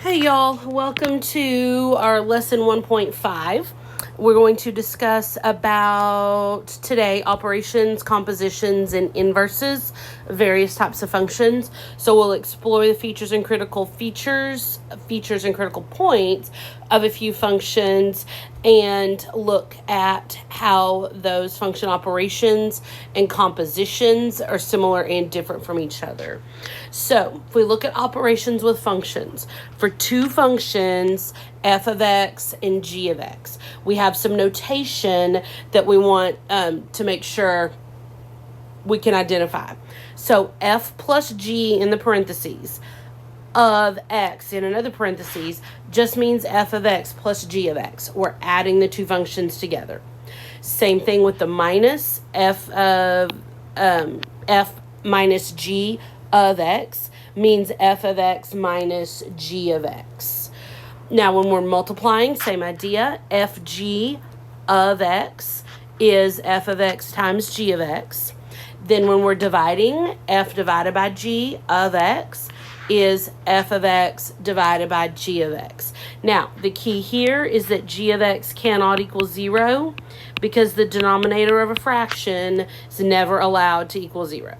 Hey y'all, welcome to our lesson 1.5. We're going to discuss about today operations, compositions, and inverses, various types of functions. So we'll explore the features and critical points of a few functions and look at how those function operations and compositions are similar and different from each other. So if we look at operations with functions, for two functions, f of x and g of x, we have some notation that we want to make sure we can identify. So f plus g in the parentheses of x in another parentheses just means f of x plus g of x. We're adding the two functions together. Same thing with the minus f of f minus g of x means f of x minus g of x. Now when we're multiplying, same idea. Fg of x is f of x times g of x. Then when we're dividing, f divided by g of x is f of x divided by g of x. Now, the key here is that g of x cannot equal 0 because the denominator of a fraction is never allowed to equal 0.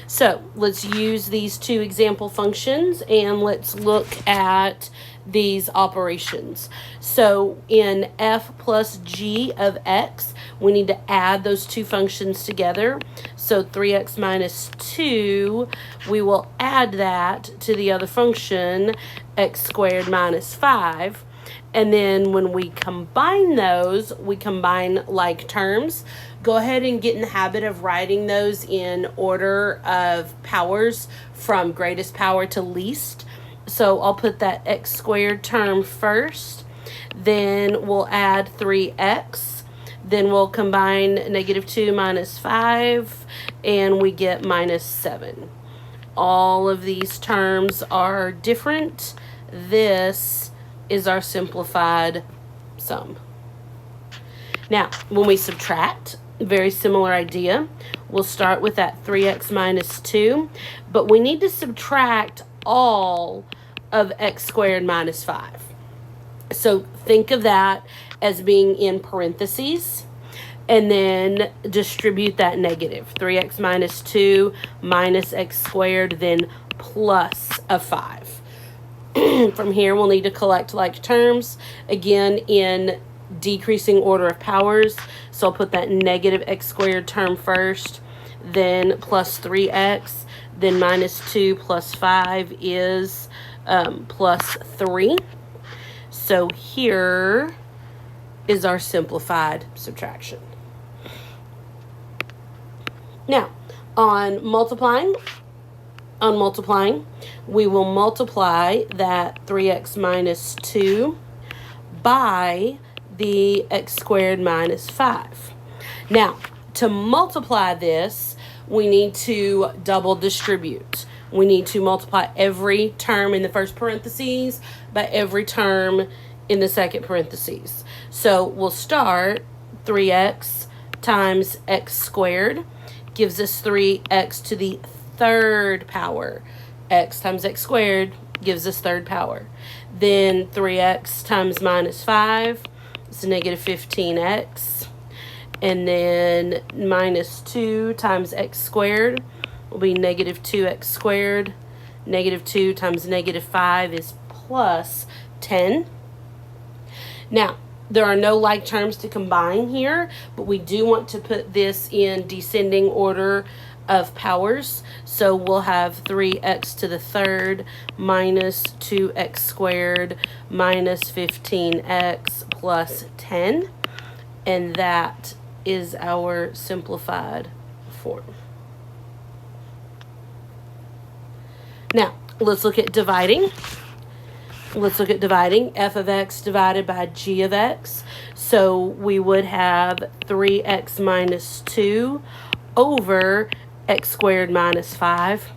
So, let's use these two example functions and let's look at these operations. So, in f plus g of x, we need to add those two functions together. So 3x minus 2, we will add that to the other function, x squared minus 5. And then when we combine those, we combine like terms. Go ahead and get in the habit of writing those in order of powers from greatest power to least. So I'll put that x squared term first. Then we'll add 3x. Then we'll combine negative 2 minus 5, and we get minus 7. All of these terms are different. This is our simplified sum. Now, when we subtract, very similar idea. We'll start with that 3x minus 2, but we need to subtract all of x squared minus 5. So think of that as being in parentheses, and then distribute that negative. 3x minus 2 minus x squared, then plus a 5. From here, we'll need to collect like terms, again, in decreasing order of powers. So I'll put that negative x squared term first, then plus 3x, then minus 2 plus 5 is plus 3. So here is our simplified subtraction. Now, on multiplying, we will multiply that 3x minus 2 by the x squared minus 5. Now, to multiply this, we need to double distribute. We need to multiply every term in the first parentheses by every term in the second parentheses. So we'll start 3x times x squared gives us 3x to the third power. X times x squared gives us third power. Then 3x times minus 5 is negative 15x. And then minus 2 times x squared will be negative 2x squared. Negative 2 times negative 5 is plus 10. Now, there are no like terms to combine here, but we do want to put this in descending order of powers. So we'll have 3x to the third minus 2x squared minus 15x plus 10. And that is our simplified form. Now, let's look at dividing. F of x divided by g of x. So we would have 3x minus 2 over x squared minus 5.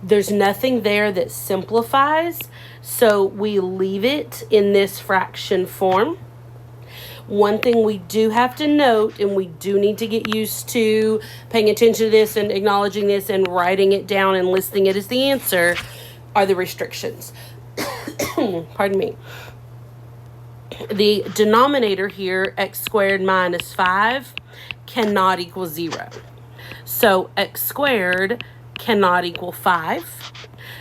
There's nothing there that simplifies, so we leave it in this fraction form. One thing we do have to note, and we do need to get used to paying attention to this and acknowledging this and writing it down and listing it as the answer, are the restrictions. pardon me, the denominator here, x squared minus 5, cannot equal 0. So x squared cannot equal 5.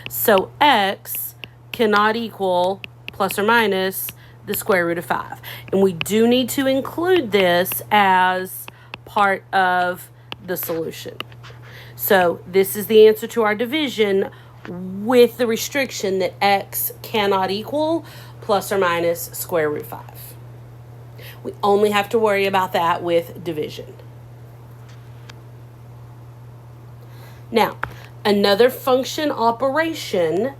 So x cannot equal plus or minus the square root of 5. And we do need to include this as part of the solution. So this is the answer to our division with the restriction that x cannot equal plus or minus square root 5. We only have to worry about that with division. Now, another function operation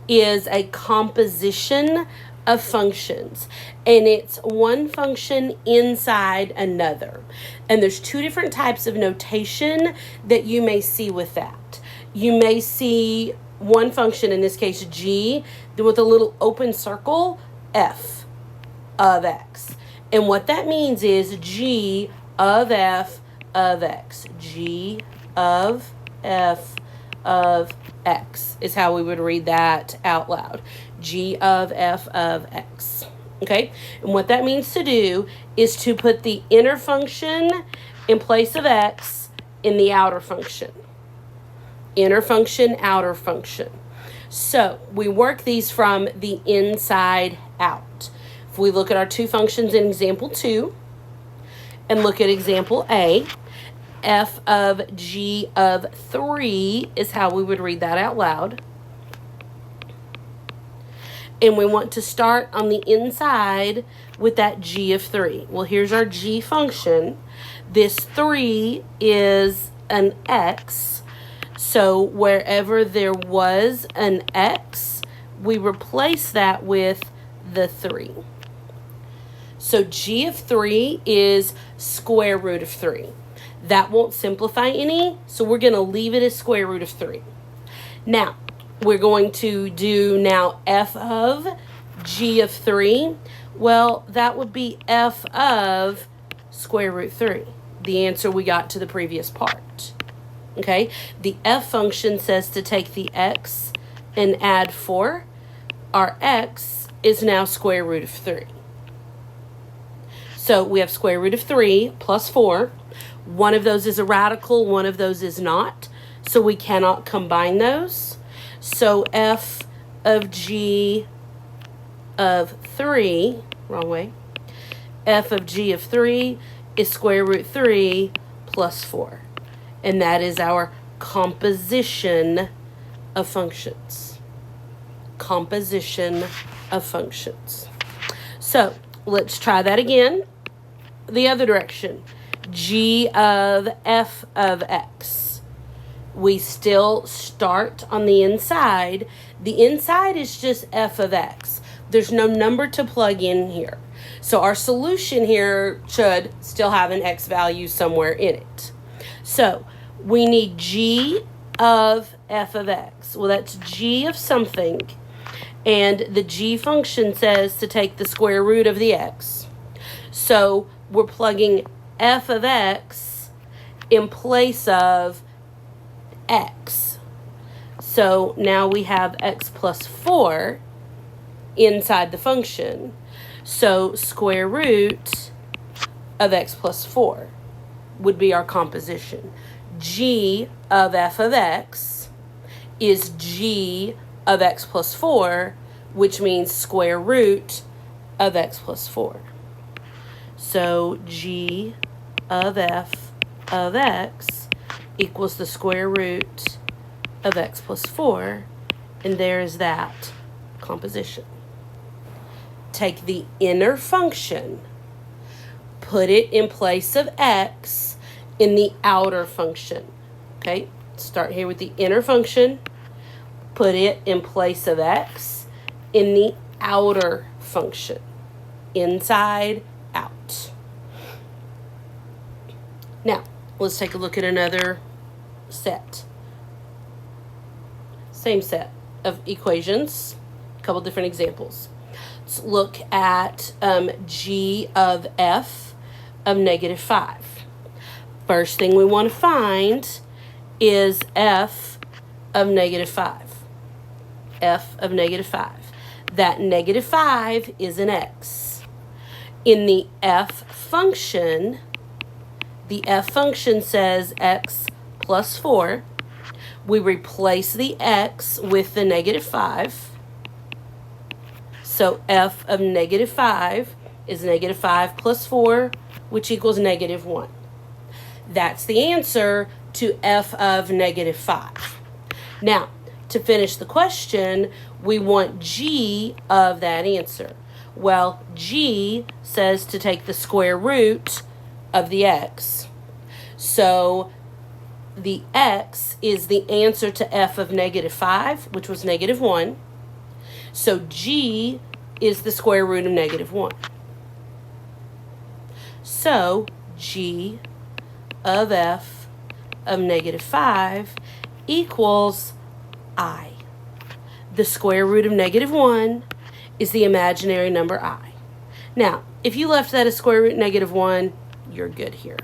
is a composition of functions, and it's one function inside another. And there's two different types of notation that you may see with that. You may see one function, in this case g, with a little open circle, f of x. And what that means is g of f of x. G of f of x is how we would read that out loud. G of f of x. Okay? And what that means to do is to put the inner function in place of x in the outer function. Inner function, outer function. So we work these from the inside out. If we look at our two functions in example 2 and look at example A, f of g of 3 is how we would read that out loud. And we want to start on the inside with that g of 3. Well, here's our g function. This 3 is an x. So wherever there was an x, we replace that with the 3. So g of 3 is square root of 3. That won't simplify any, so we're going to leave it as square root of 3. Now, we're going to do now f of g of 3. Well, that would be f of square root 3, the answer we got to the previous part. Okay, the f function says to take the x and add 4. Our x is now square root of 3. So we have square root of 3 plus 4. One of those is a radical, one of those is not. So we cannot combine those. So f of g of 3, wrong way, f of g of 3 is square root 3 plus 4. And that is our composition of functions. Composition of functions. So let's try that again. The other direction. G of f of x. We still start on the inside. The inside is just f of x. There's no number to plug in here. So our solution here should still have an x value somewhere in it. So we need g of f of x. Well, that's g of something. And the g function says to take the square root of the x. So we're plugging f of x in place of x. So now we have x plus 4 inside the function. So square root of x plus 4 would be our composition. G of f of x is g of x plus 4, which means square root of x plus 4. So g of f of x equals the square root of x plus 4, and there is that composition. Take the inner function, put it in place of x in the outer function. Okay, start here with the inner function, put it in place of x in the outer function. Inside, out. Now, let's take a look at another set. Same set of equations, a couple different examples. Let's look at g of f of negative 5. First thing we want to find is f of negative 5. F of negative 5. that negative 5 is an x. In the f function says x plus 4. We replace the x with the negative 5. So f of negative 5 is negative 5 plus 4, which equals negative 1. That's the answer to f of negative 5. Now, to finish the question, we want g of that answer. Well, g says to take the square root of the x. So the x is the answer to f of negative 5, which was negative 1. So g is the square root of negative 1. So g of f of negative 5 equals I. The square root of negative 1 is the imaginary number I. Now, if you left that as square root negative 1, you're good here.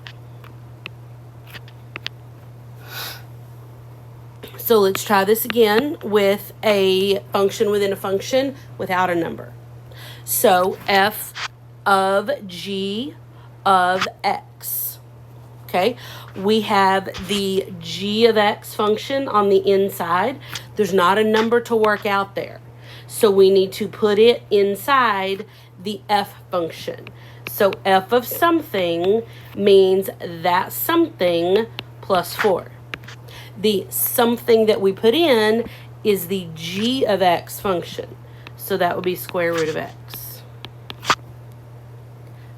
So let's try this again with a function within a function without a number. So f of g of x. Okay, we have the g of x function on the inside. There's not a number to work out there. So we need to put it inside the f function. So f of something means that something plus 4. The something that we put in is the g of x function. So that would be square root of x.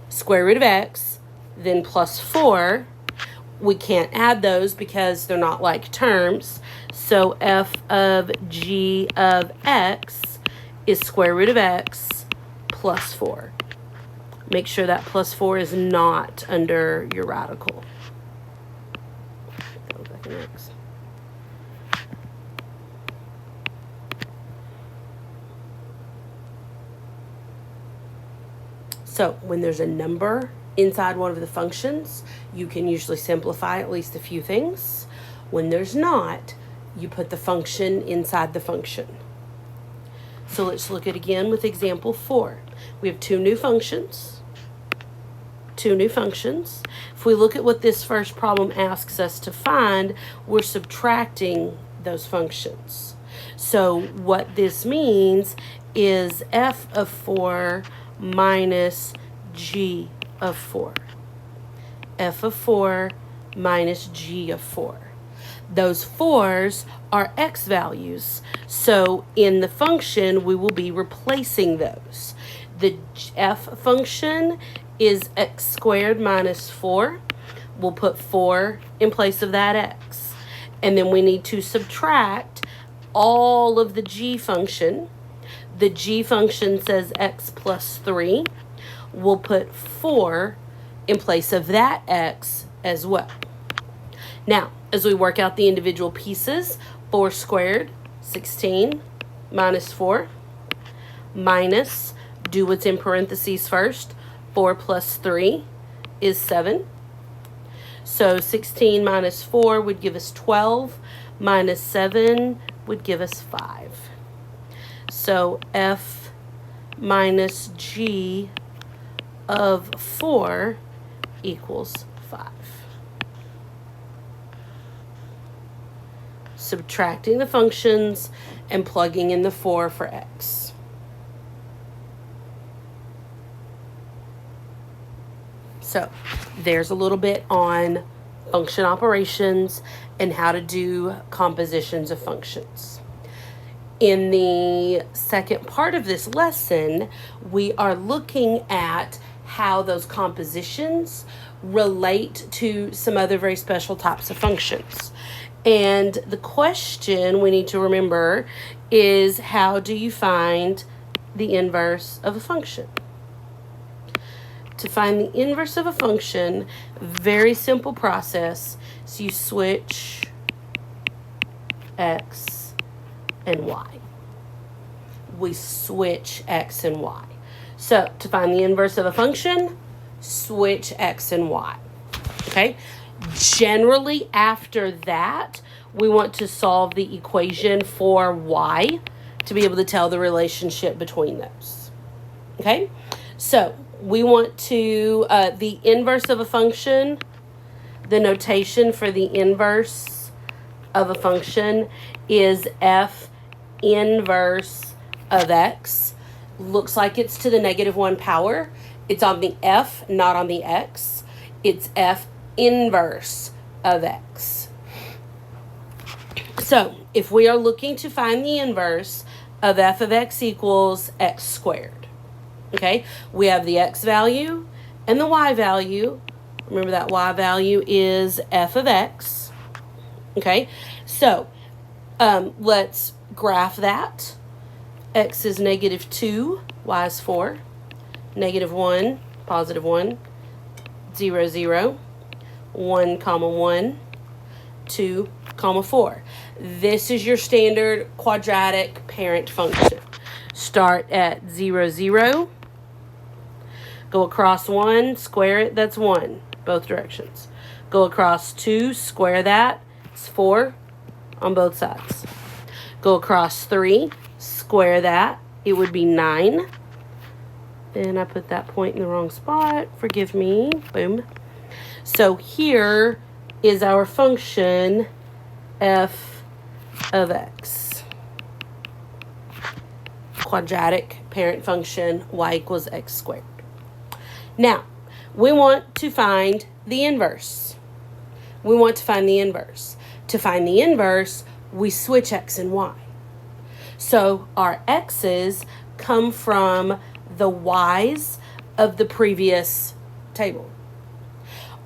Square root of x, then plus 4. We can't add those because they're not like terms. So f of g of x is square root of x plus 4. Make sure that plus 4 is not under your radical. That looks like an x. So when there's a number inside one of the functions, you can usually simplify at least a few things. When there's not, you put the function inside the function. So let's look at again with example 4. We have two new functions. If we look at what this first problem asks us to find, we're subtracting those functions. So what this means is f of 4 minus g of 4. F of 4 minus g of 4. Those 4's are x values. So in the function, we will be replacing those. The f function is x squared minus 4. We'll put 4 in place of that x. And then we need to subtract all of the g function. The g function says x plus 3. We'll put 4 in place of that x as well. Now, as we work out the individual pieces, 4 squared, 16, minus 4, minus, do what's in parentheses first, 4 plus 3 is 7. So 16 minus 4 would give us 12, minus 7 would give us 5. So f minus g of 4 equals 5. Subtracting the functions and plugging in the 4 for x. So there's a little bit on function operations and how to do compositions of functions. In the second part of this lesson, we are looking at how those compositions relate to some other very special types of functions. And the question we need to remember is, how do you find the inverse of a function? To find the inverse of a function, very simple process. So you switch x and y. We switch x and y. So to find the inverse of a function, switch x and y. Okay? Generally, after that, we want to solve the equation for y. to be able to tell the relationship between those. Okay, so we want to, the inverse of a function, the notation for the inverse of a function is f inverse of x. Looks like it's to the -1 power. It's on the f, not on the x. It's f inverse of x. So if we are looking to find the inverse of f of x equals x squared, okay, we have the x value and the y value. Remember that y value is f of x. Okay, so let's graph that. X is -2, y is 4, -1, +1, 0, 0, 1, 1, 2, 4. This is your standard quadratic parent function. Start at 0, 0. Go across 1, square it, that's 1, both directions. Go across 2, square that, it's 4 on both sides. Go across 3, square that, it would be 9. And I put that point in the wrong spot, forgive me, boom. So here is our function f of x. Quadratic parent function, y equals x squared. Now, we want to find the inverse. We want to find the inverse. To find the inverse, we switch x and y. So our x's come from the y's of the previous table.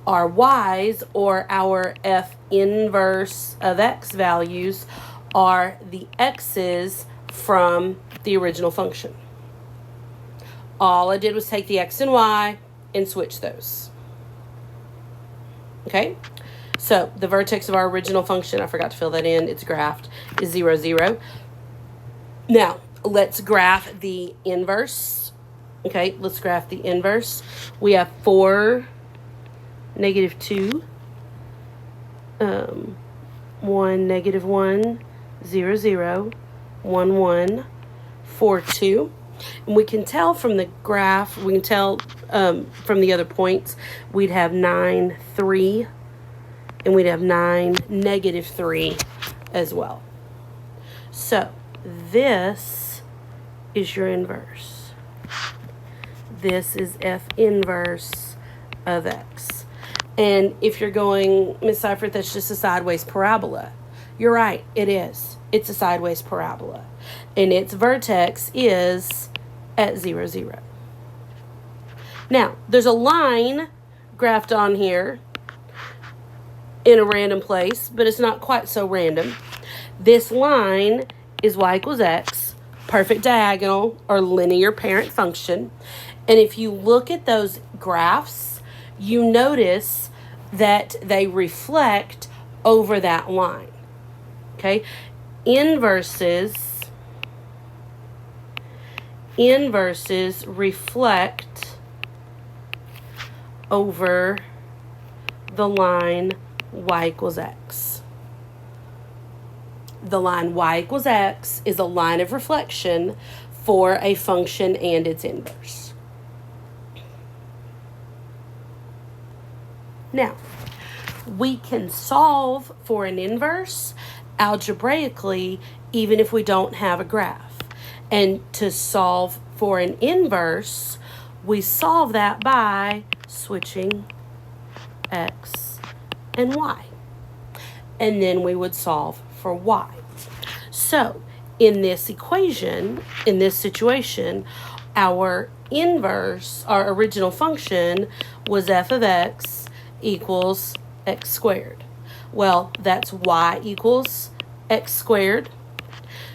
Our y's, or our f inverse of x values, are the x's from the original function. All I did was take the x and y and switch those. Okay, so the vertex of our original function, I forgot to fill that in, it's graphed, is 0, 0. Now, let's graph the inverse. Okay, let's graph the inverse. We have 4, -2, 1, -1, 0, 0, 1, 1, 4, 2. And we can tell from the graph, we can tell from the other points, we'd have 9, 3, and we'd have 9, -3 as well. So this is your inverse. This is f inverse of x. And if you're going, Miss Seifert, that's just a sideways parabola. You're right, it is. It's a sideways parabola. And its vertex is at 0, 0. Now, there's a line graphed on here in a random place, but it's not quite so random. This line is y equals x, perfect diagonal or linear parent function. And if you look at those graphs, you notice that they reflect over that line. Okay? Inverses reflect over the line y equals x. The line y equals x is a line of reflection for a function and its inverse. Now, we can solve for an inverse algebraically even if we don't have a graph. And to solve for an inverse, we solve that by switching x and y. And then we would solve for y. So, in this equation, in this situation, our inverse, our original function, was f of x equals x squared. Well, that's y equals x squared.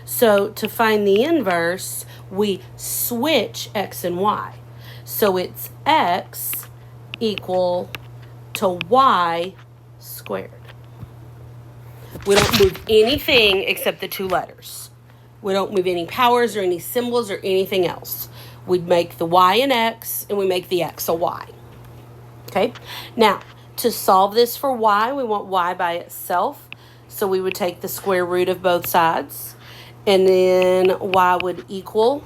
So to find the inverse, we switch x and y. So it's x equal to y squared. We don't move anything except the two letters. We don't move any powers or any symbols or anything else. We'd make the y an x and we make the x a y. Okay? Now, to solve this for y, we want y by itself. So we would take the square root of both sides. And then y would equal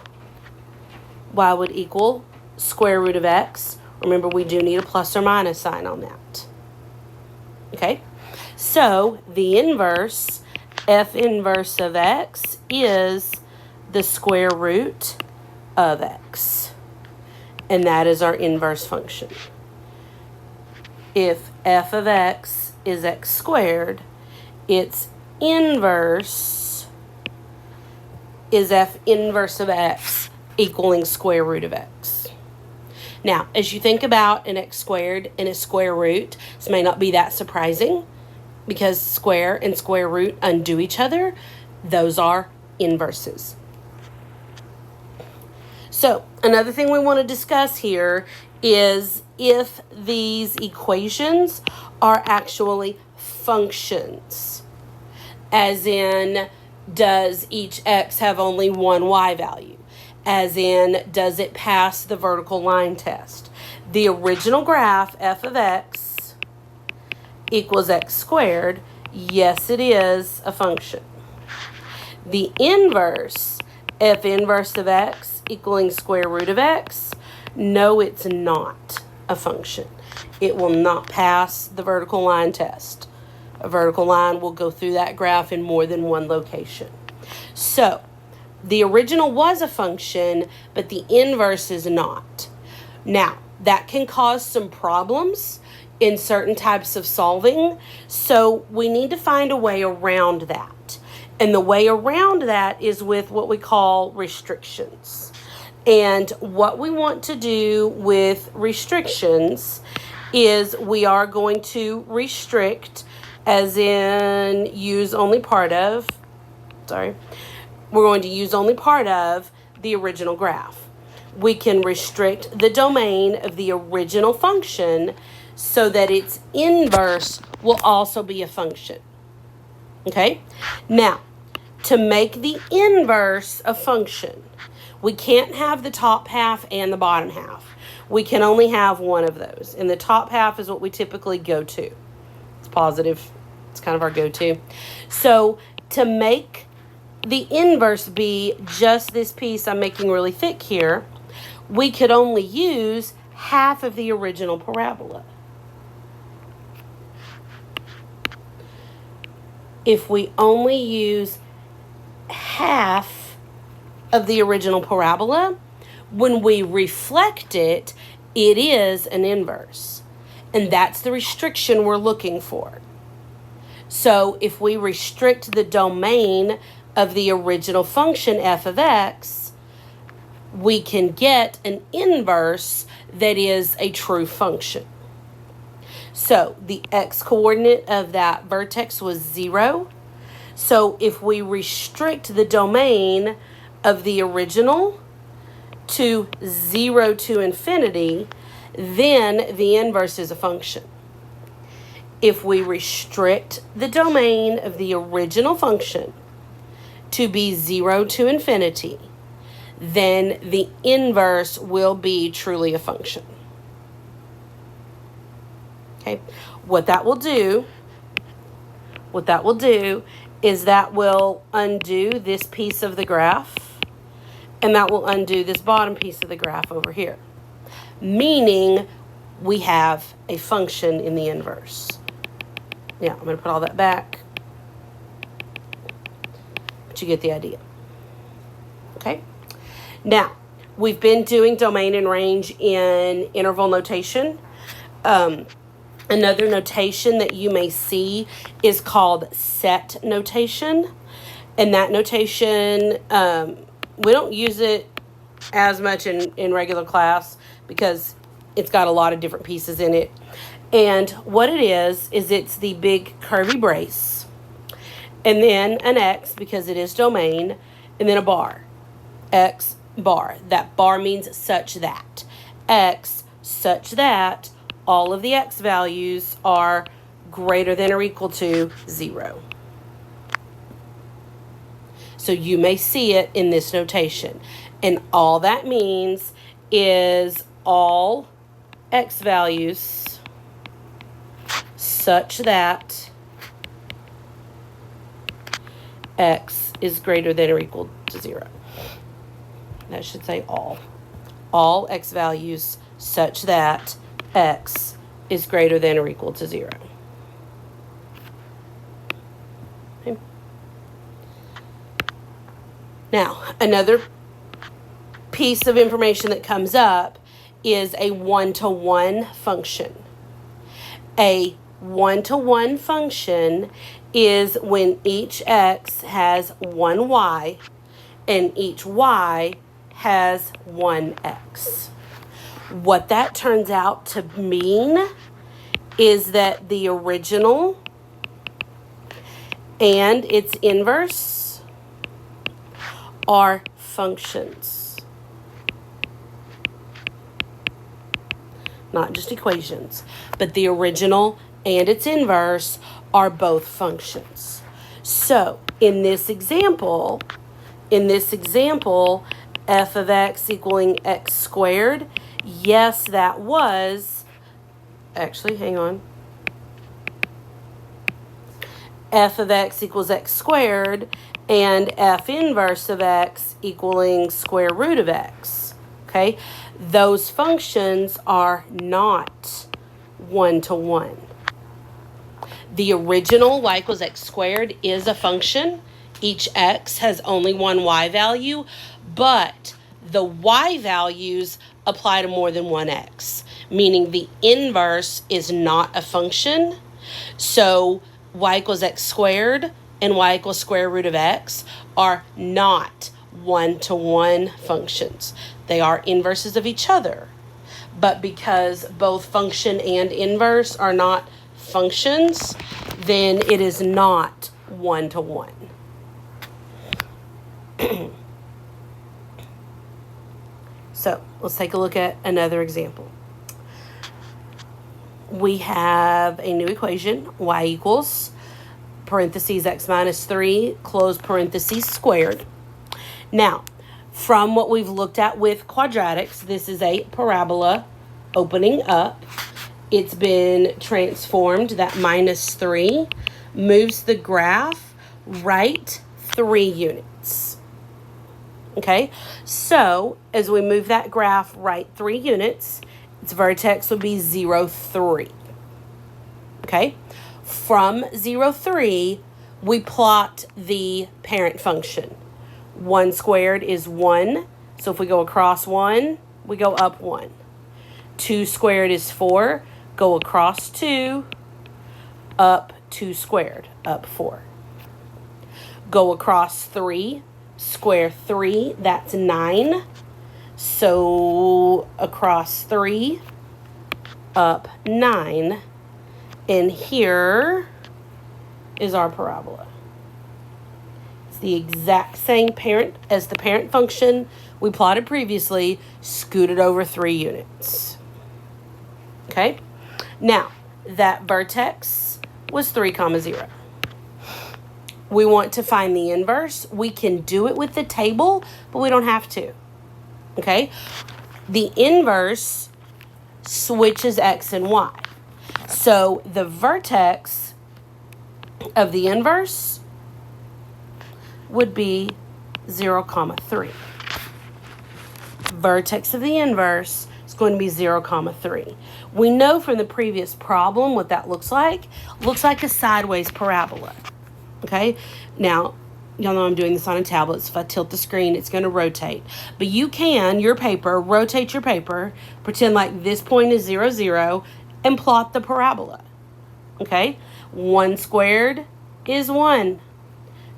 square root of x. Remember, we do need a plus or minus sign on that. Okay? So the inverse, f inverse of x, is the square root of x. And that is our inverse function. If f of x is x squared, its inverse is f inverse of x equaling square root of x. Now, as you think about an x squared and a square root, this may not be that surprising because square and square root undo each other. Those are inverses. So, another thing we want to discuss here is if these equations are actually functions. As in, does each x have only one y value? As in, does it pass the vertical line test? The original graph, f of x equals x squared, yes, it is a function. The inverse, f inverse of x equaling square root of x, no, it's not a function. It will not pass the vertical line test. A vertical line will go through that graph in more than one location. So, the original was a function, but the inverse is not. Now, that can cause some problems in certain types of solving, so we need to find a way around that. And the way around that is with what we call restrictions. And what we want to do with restrictions is we are going to restrict, as in use only part of, we're going to use only part of the original graph. We can restrict the domain of the original function so that its inverse will also be a function. Okay? Now, to make the inverse a function, we can't have the top half and the bottom half. We can only have one of those. And the top half is what we typically go to. It's positive. It's kind of our go-to. So to make the inverse be just this piece I'm making really thick here, we could only use half of the original parabola. If we only use half of the original parabola, when we reflect it, it is an inverse. And that's the restriction we're looking for. So if we restrict the domain of the original function f of x, we can get an inverse that is a true function. So the x-coordinate of that vertex was 0. So if we restrict the domain of the original to 0 to infinity, then the inverse is a function. If we restrict the domain of the original function to be 0 to infinity, then the inverse will be truly a function. Okay, what that will do is that will undo this piece of the graph, and that will undo this bottom piece of the graph over here, meaning we have a function in the inverse. Yeah, I'm going to put all that back, but you get the idea. Okay, now we've been doing domain and range in interval notation. Another notation that you may see is called set notation. And that notation, we don't use it as much in regular class because it's got a lot of different pieces in it. And what it is it's the big curvy brace, and then an X because it is domain, and then a bar. X bar. That bar means such that. X such that all of the X values are greater than or equal to 0. So you may see it in this notation. And all that means is all X values such that X is greater than or equal to 0. That should say all x values such that x is greater than or equal to 0. Okay. Now, another piece of information that comes up is a one-to-one function. A one-to-one function is when each x has one y and each y has one x. What that turns out to mean is that the original and its inverse are functions, not just equations, but the original and its inverse are both functions. So in this example, f of x equaling x squared, yes, that was, actually, hang on. F of x equals x squared, and f inverse of x equaling square root of x. Okay? Those functions are not one-to-one. The original y equals x squared is a function. Each x has only one y value, but the y values apply to more than one x, meaning the inverse is not a function. So y equals x squared and y equals square root of x are not one-to-one functions. They are inverses of each other. But because both function and inverse are not functions, then it is not one-to-one. So let's take a look at another example. We have a new equation, y equals parentheses x minus 3, close parentheses squared. Now, from what we've looked at with quadratics, this is a parabola opening up. It's been transformed. That minus 3 moves the graph right 3 units. Okay, so as we move that graph right 3 units, its vertex would be 0, 3. Okay, from 0, 3, we plot the parent function. 1 squared is 1, so if we go across 1, we go up 1. 2 squared is 4, go across 2, up 2 squared, up 4. Go across 3, square 3, that's 9. So across 3, up 9. And here is our parabola. It's the exact same parent as the parent function we plotted previously, scooted over 3 units. Okay? Now, that vertex was 3, 0. We want to find the inverse. We can do it with the table, but we don't have to. Okay? The inverse switches x and y. So the vertex of the inverse would be 0, 3. Vertex of the inverse is going to be 0, 3. We know from the previous problem what that looks like. Looks like a sideways parabola. Okay? Now, y'all know I'm doing this on a tablet, so if I tilt the screen, it's going to rotate. But you can, rotate your paper, pretend like this point is 0, 0, and plot the parabola. Okay? 1 squared is 1.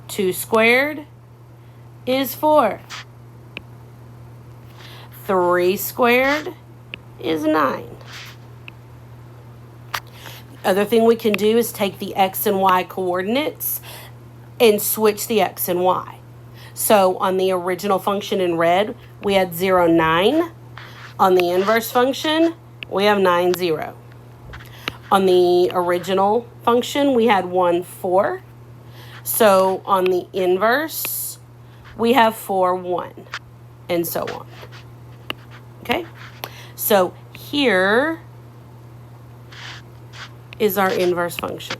2 squared is 4. 3 squared is 9. The other thing we can do is take the x and y coordinates and switch the x and y. So on the original function in red, we had 0, 9. On the inverse function, we have 9, 0. On the original function, we had 1, 4. So on the inverse, we have 4, 1, and so on. Okay? So here is our inverse function.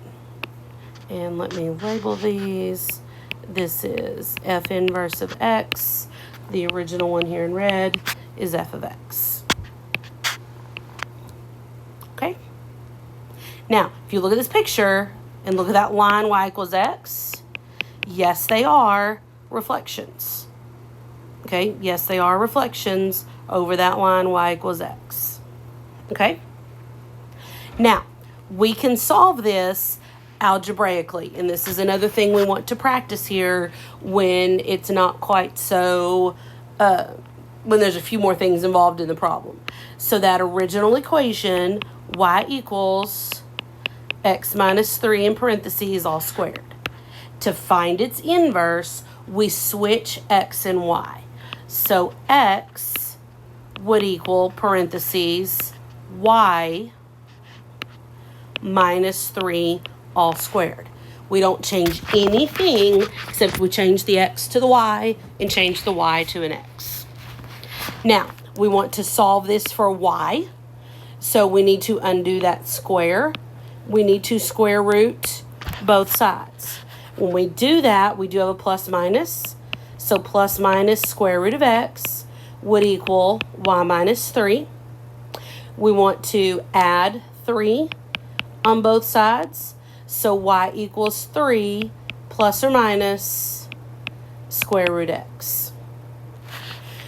And let me label these This is f inverse of x. The original one here in red is f of x. Okay? Now, if you look at this picture and look at that line y equals x, yes, they are reflections. Okay? Yes, they are reflections over that line y equals x. Okay? Now, we can solve this algebraically, and this is another thing we want to practice here when it's not quite so, when there's a few more things involved in the problem. So that original equation, y equals x minus 3 in parentheses all squared. To find its inverse, we switch x and y. So x would equal parentheses y minus 3 all squared. We don't change anything except we change the x to the y and change the y to an x. Now, we want to solve this for y, so we need to undo that square. We need to square root both sides. When we do that, we do have a plus minus. So plus minus square root of x would equal y minus 3. We want to add 3 on both sides. So y equals 3 plus or minus square root x.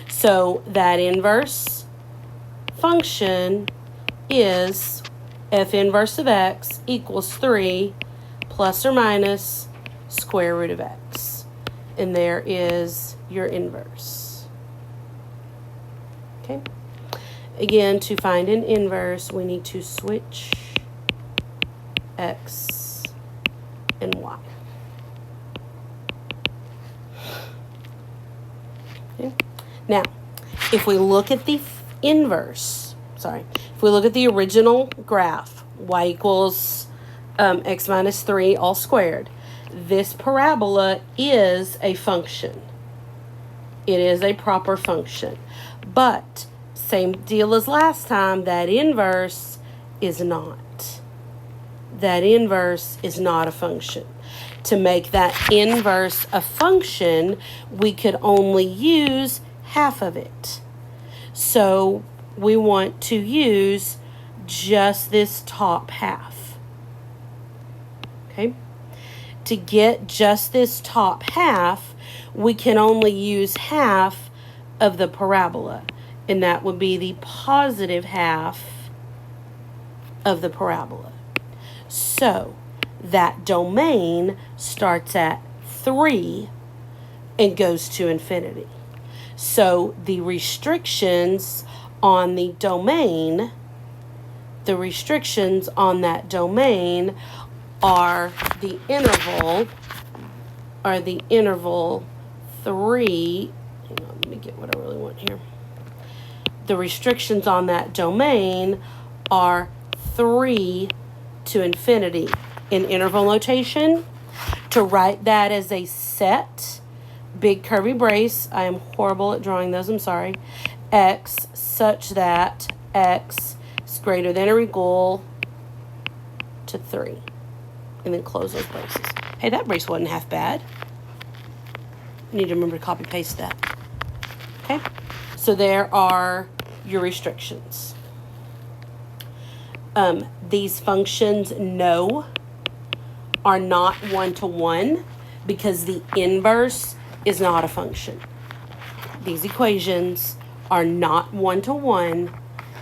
So that inverse function is f inverse of x equals 3 plus or minus square root of x. And there is your inverse. Okay. Again, to find an inverse, we need to switch x and y. Okay. Now, if we look at the inverse, if we look at the original graph, y equals x minus 3 all squared, this parabola is a function. It is a proper function. But, same deal as last time, that inverse is not. That inverse is not a function. To make that inverse a function, we could only use half of it. So we want to use just this top half. Okay? To get just this top half, we can only use half of the parabola, and that would be the positive half of the parabola. So that domain starts at 3 and goes to infinity. So the restrictions on the domain, the restrictions on that domain are the interval 3. Hang on, let me get what I really want here. The restrictions on that domain are 3 to infinity. In interval notation, to write that as a set, big curvy brace, I am horrible at drawing those, I'm sorry, x such that x is greater than or equal to 3. And then close those braces. Hey, that brace wasn't half bad. You need to remember to copy paste that. Okay? So there are your restrictions. These functions, no, are not one-to-one because the inverse is not a function. These equations are not one-to-one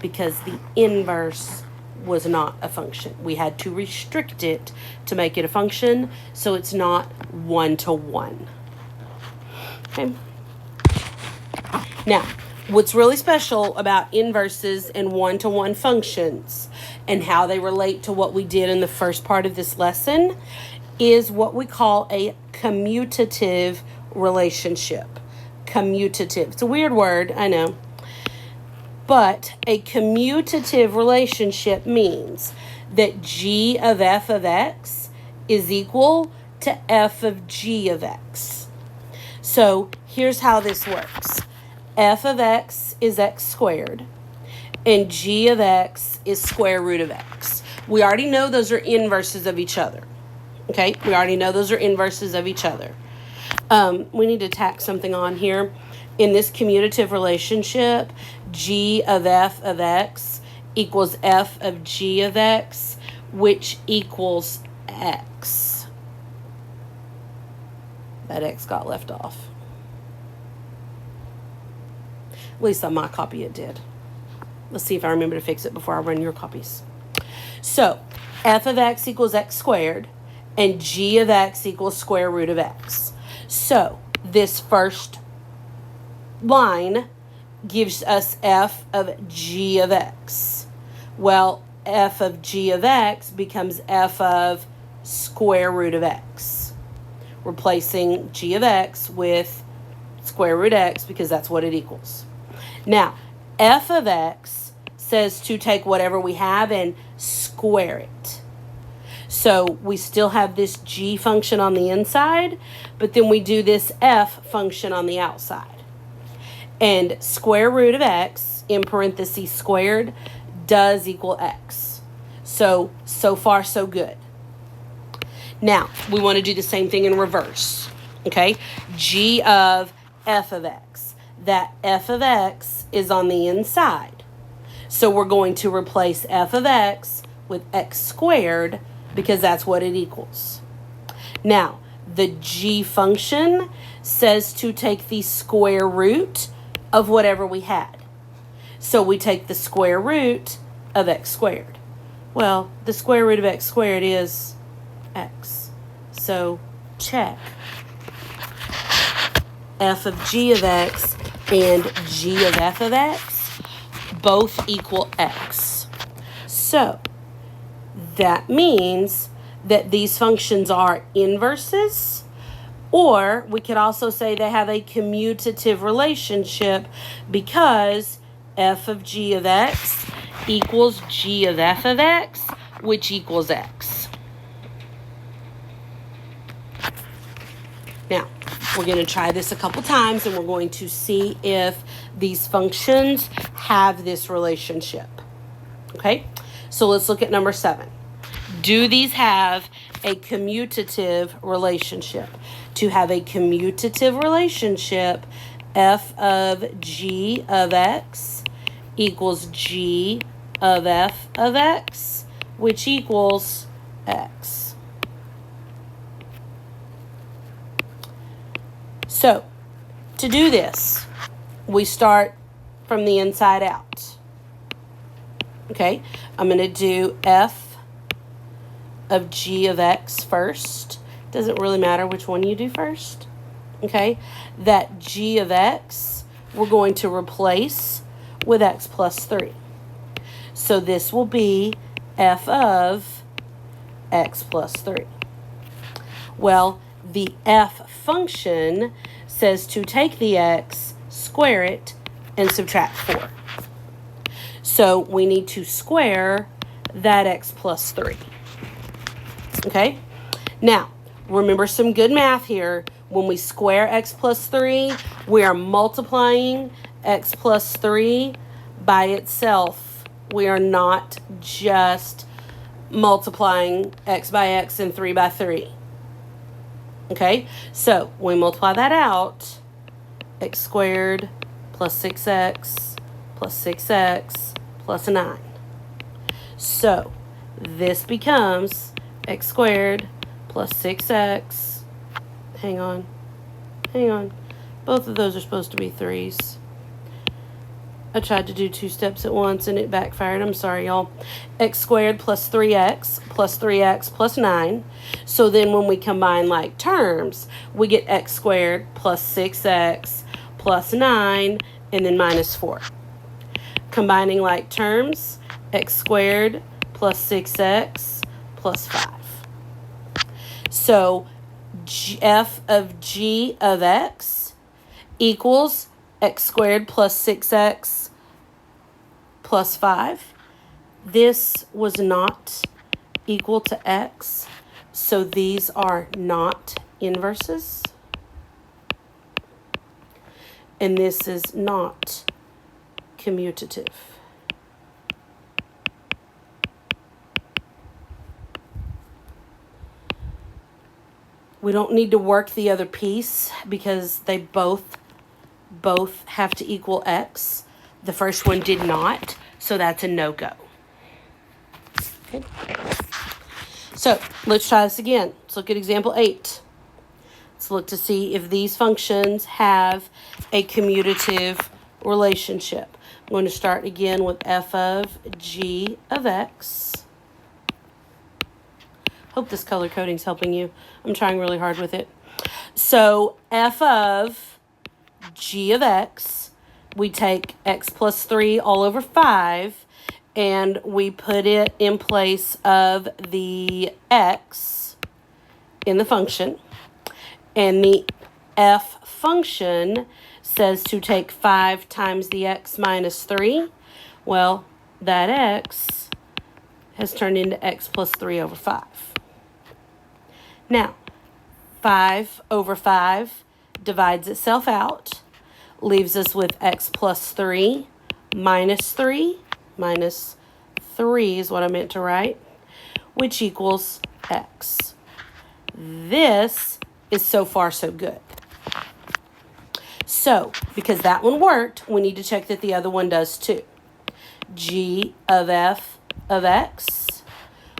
because the inverse was not a function. We had to restrict it to make it a function, so it's not one-to-one. Okay. Now, what's really special about inverses and one-to-one functions and how they relate to what we did in the first part of this lesson is what we call a commutative relationship. Commutative. It's a weird word, I know. But a commutative relationship means that g of f of x is equal to f of g of x. So here's how this works. F of x is x squared, and g of x is square root of x. We already know those are inverses of each other. Okay? We already know those are inverses of each other. We need to tack something on here. In this commutative relationship, g of f of x equals f of g of x, which equals x. That x got left off. At least on my copy it did. Let's see if I remember to fix it before I run your copies. So, f of x equals x squared, and g of x equals square root of x. So, this first line gives us f of g of x. Well, f of g of x becomes f of square root of x. Replacing g of x with square root x because that's what it equals. Now, f of x says to take whatever we have and square it. So we still have this g function on the inside, but then we do this f function on the outside. And square root of x, in parentheses squared, does equal x. So far, so good. Now, we want to do the same thing in reverse. Okay? G of f of x. That f of x is on the inside. So we're going to replace f of x with x squared because that's what it equals. Now, the g function says to take the square root of whatever we had. So we take the square root of x squared. Well, the square root of x squared is x. So check. F of g of x and g of f of x both equal x. So that means that these functions are inverses, or we could also say they have a commutative relationship because f of g of x equals g of f of x, which equals x. Now, we're going to try this a couple times and we're going to see if these functions have this relationship. Okay, so let's look at number 7. Do these have a commutative relationship? To have a commutative relationship, f of g of x equals g of f of x, which equals x. So, to do this, we start from the inside out. Okay, I'm going to do f of g of x first. Doesn't really matter which one you do first. Okay, that g of x we're going to replace with x plus 3. So this will be f of x plus 3. Well, the f function says to take the x, square it, and subtract 4. So we need to square that x plus 3. Okay? Now, remember some good math here. When we square x plus 3, we are multiplying x plus 3 by itself. We are not just multiplying x by x and 3 by 3. Okay? So, when we multiply that out, x squared plus 6x plus 6x plus 9. So, this becomes x squared plus 6x. Hang on. Both of those are supposed to be 3's. I tried to do 2 steps at once and it backfired. I'm sorry, y'all. X squared plus 3x plus 9. So then when we combine like terms, we get x squared plus 6x plus 9 and then minus 4. Combining like terms, x squared plus 6x plus 5. So f of g of x equals x squared plus 6x plus 5. This was not equal to x, so these are not inverses. And this is not commutative. We don't need to work the other piece because they both have to equal x. The first one did not, so that's a no-go. Okay. So let's try this again. Let's look at example 8. Let's look to see if these functions have a commutative relationship. I'm going to start again with f of g of x. Hope this color coding is helping you. I'm trying really hard with it. So f of g of x, we take x plus 3 all over 5, and we put it in place of the x in the function. And the f function says to take 5 times the x minus 3. Well, that x has turned into x plus 3 over 5. Now, 5 over 5 divides itself out, leaves us with x plus 3 minus 3. Minus 3 is what I meant to write, which equals x. This is so far so good. So, because that one worked, we need to check that the other one does too. G of f of x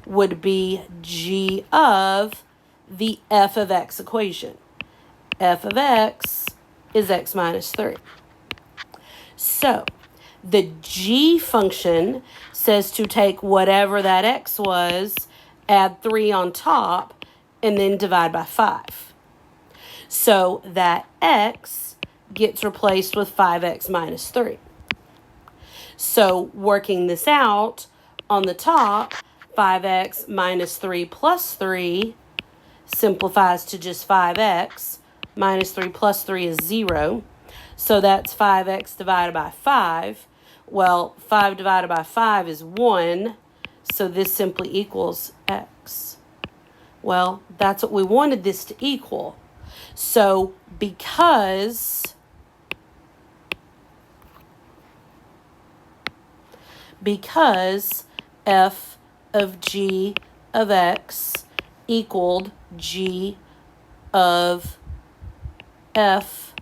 would be g of the f of x equation. F of x is x minus 3. So, the g function says to take whatever that x was, add 3 on top, and then divide by 5. So that x gets replaced with 5x minus 3. So working this out, on the top, 5x minus 3 plus 3 simplifies to just 5x. Minus 3 plus 3 is 0. So that's 5x divided by 5. Well, 5 divided by 5 is 1. So this simply equals x. Well, that's what we wanted this to equal. So because f of g of x equaled g of f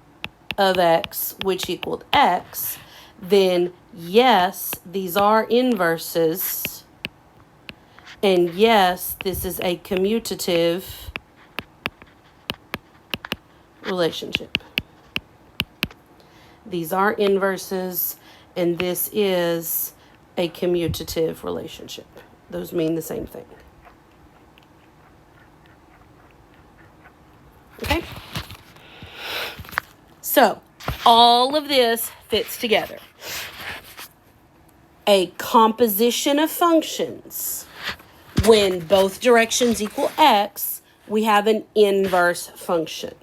of x, which equaled x, then yes, these are inverses, and yes, this is a commutative relationship. These are inverses, and this is a commutative relationship. Those mean the same thing. Okay? So, all of this fits together. A composition of functions. When both directions equal x, we have an inverse function.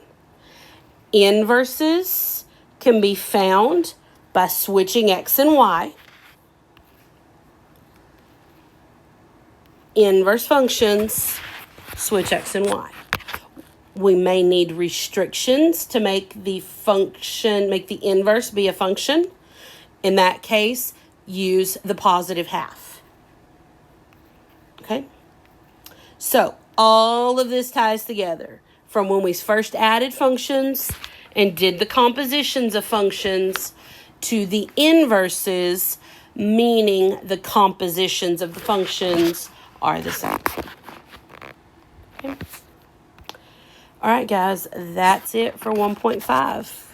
Inverses can be found by switching x and y. Inverse functions, switch x and y. We may need restrictions to make the inverse be a function. In that case, use the positive half. Okay? So, all of this ties together from when we first added functions and did the compositions of functions to the inverses, meaning the compositions of the functions are the same. Okay. All right, guys, that's it for 1.5.